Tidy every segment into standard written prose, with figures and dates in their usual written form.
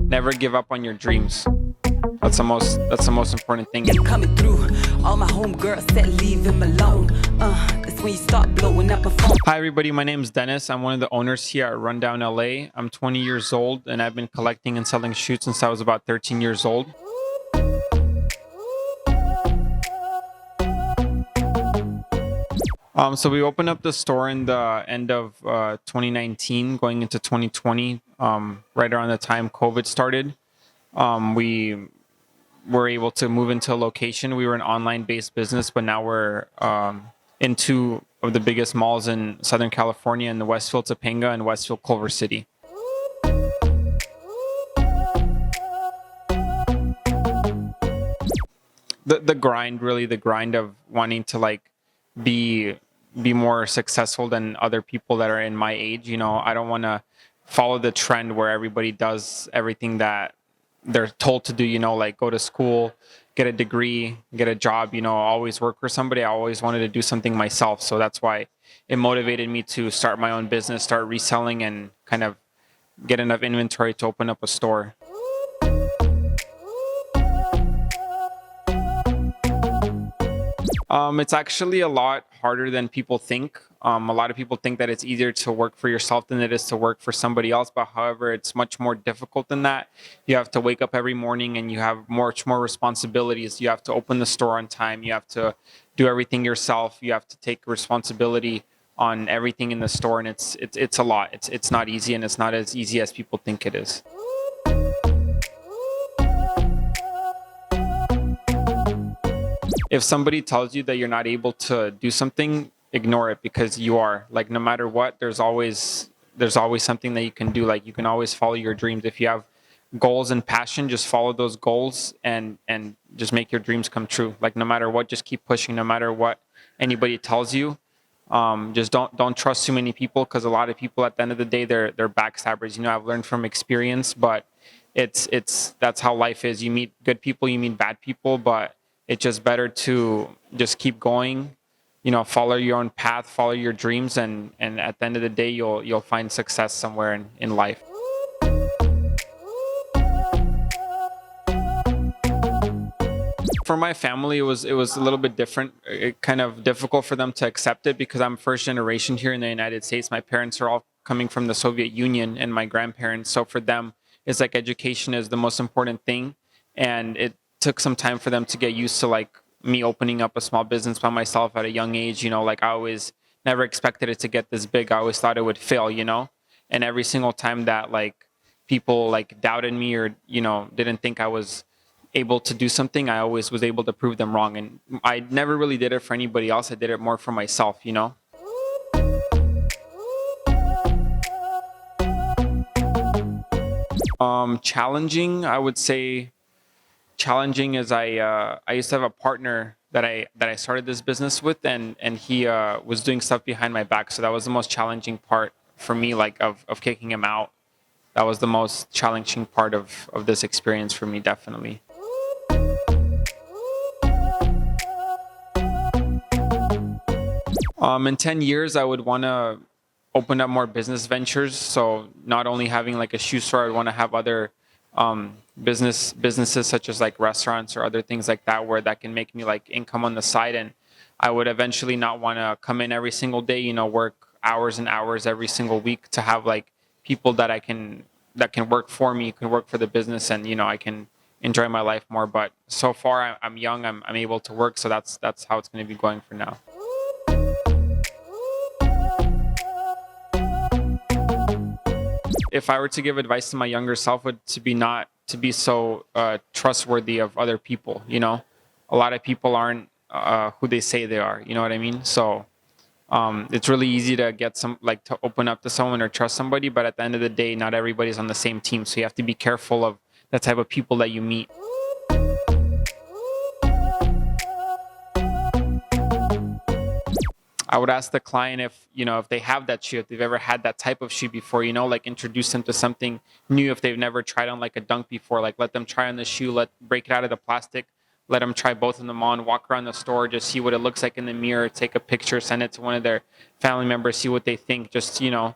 never give up on your dreams. That's the most important thing. Coming through, all my homegirls said leave him alone. That's when you start blowing up my phone. Hi everybody, my name is Dennis. I'm one of the owners here at Rundown LA. I'm 20 years old and I've been collecting and selling shoes since I was about 13 years old. So we opened up the store in the end of 2019, going into 2020, right around the time COVID started. We were able to move into a location. We were an online-based business, but now we're in two of the biggest malls in Southern California, in the Westfield Topanga and Westfield Culver City. The grind, really, the grind of wanting to like be more successful than other people that are in my age. You know, I don't want to follow the trend where everybody does everything that they're told to do, you know, like go to school, get a degree, get a job, you know, always work for somebody. I always wanted to do something myself. So that's why it motivated me to start my own business, start reselling, and kind of get enough inventory to open up a store. It's actually a lot harder than people think. A lot of people think that it's easier to work for yourself than it is to work for somebody else. But however, it's much more difficult than that. You have to wake up every morning and you have much more responsibilities. You have to open the store on time. You have to do everything yourself. You have to take responsibility on everything in the store. And it's a lot. It's not easy, and it's not as easy as people think it is. If somebody tells you that you're not able to do something, ignore it, because you are. Like, no matter what, there's always something that you can do. Like, you can always follow your dreams. If you have goals and passion, just follow those goals and just make your dreams come true. Like, no matter what, just keep pushing. No matter what anybody tells you, just don't trust too many people, because a lot of people at the end of the day, they're backstabbers. You know, I've learned from experience, but that's how life is. You meet good people, you meet bad people, but it's just better to just keep going, you know, follow your own path, follow your dreams, and at the end of the day, you'll find success somewhere in life. For my family, it was a little bit different. It kind of difficult for them to accept it, because I'm first generation here in the United States. My parents are all coming from the Soviet Union, and my grandparents. So for them, it's like education is the most important thing, and it took some time for them to get used to like me opening up a small business by myself at a young age. You know, like I always never expected it to get this big. I always thought it would fail, you know, and every single time that like people like doubted me or, you know, didn't think I was able to do something, I always was able to prove them wrong. And I never really did it for anybody else. I did it more for myself, you know. Challenging, I would say. Challenging is I used to have a partner that I started this business with, and he was doing stuff behind my back. So that was the most challenging part for me, like of kicking him out. That was the most challenging part of this experience for me, definitely. In 10 years, I would want to open up more business ventures. So not only having like a shoe store, I'd want to have other businesses such as like restaurants or other things like that, where that can make me like income on the side. And I would eventually not want to come in every single day, you know, work hours and hours every single week, to have like people that can work for me, can work for the business, and you know, I can enjoy my life more. But so far I'm young, I'm able to work, so that's how it's going to be going for now. If I were to give advice to my younger self, would to be not to be so trustworthy of other people. You know, a lot of people aren't who they say they are. You know what I mean? So it's really easy to get to open up to someone or trust somebody, but at the end of the day, not everybody's on the same team. So you have to be careful of the type of people that you meet. I would ask the client if they have that shoe, if they've ever had that type of shoe before, you know, like introduce them to something new. If they've never tried on like a dunk before, like let them try on the shoe, break it out of the plastic, let them try both of them on, walk around the store, just see what it looks like in the mirror, take a picture, send it to one of their family members, see what they think. Just, you know,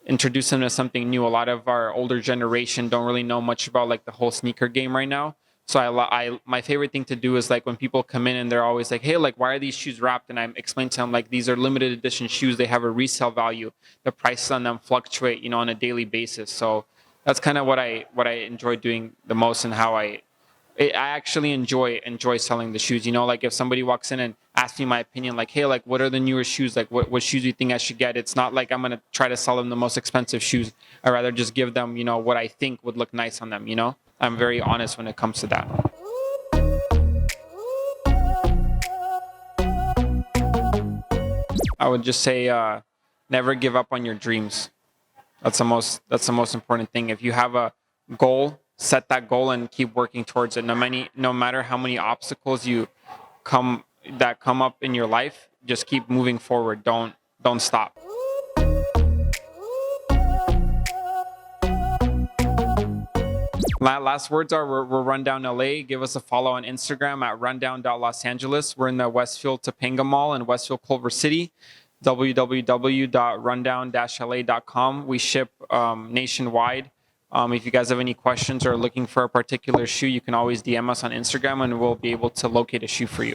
introduce them to something new. A lot of our older generation don't really know much about like the whole sneaker game right now. So my favorite thing to do is like when people come in and they're always like, hey, like why are these shoes wrapped? And I explain to them like these are limited edition shoes. They have a resale value. The prices on them fluctuate, on a daily basis. So that's kind of what I enjoy doing the most, and how I actually enjoy selling the shoes. Like if somebody walks in and asks me my opinion, like, hey, like what are the newer shoes? Like what shoes do you think I should get? It's not like I'm gonna try to sell them the most expensive shoes. I rather just give them, what I think would look nice on them. I'm very honest when it comes to that. I would just say never give up on your dreams. That's the most important thing. If you have a goal, set that goal and keep working towards it. No matter how many obstacles come come up in your life, just keep moving forward. Don't stop. Last words are we're Rundown LA. Give us a follow on Instagram at rundown.losangeles. We're in the Westfield Topanga Mall in Westfield, Culver City. www.rundown-la.com. We ship nationwide. If you guys have any questions or looking for a particular shoe, you can always DM us on Instagram and we'll be able to locate a shoe for you.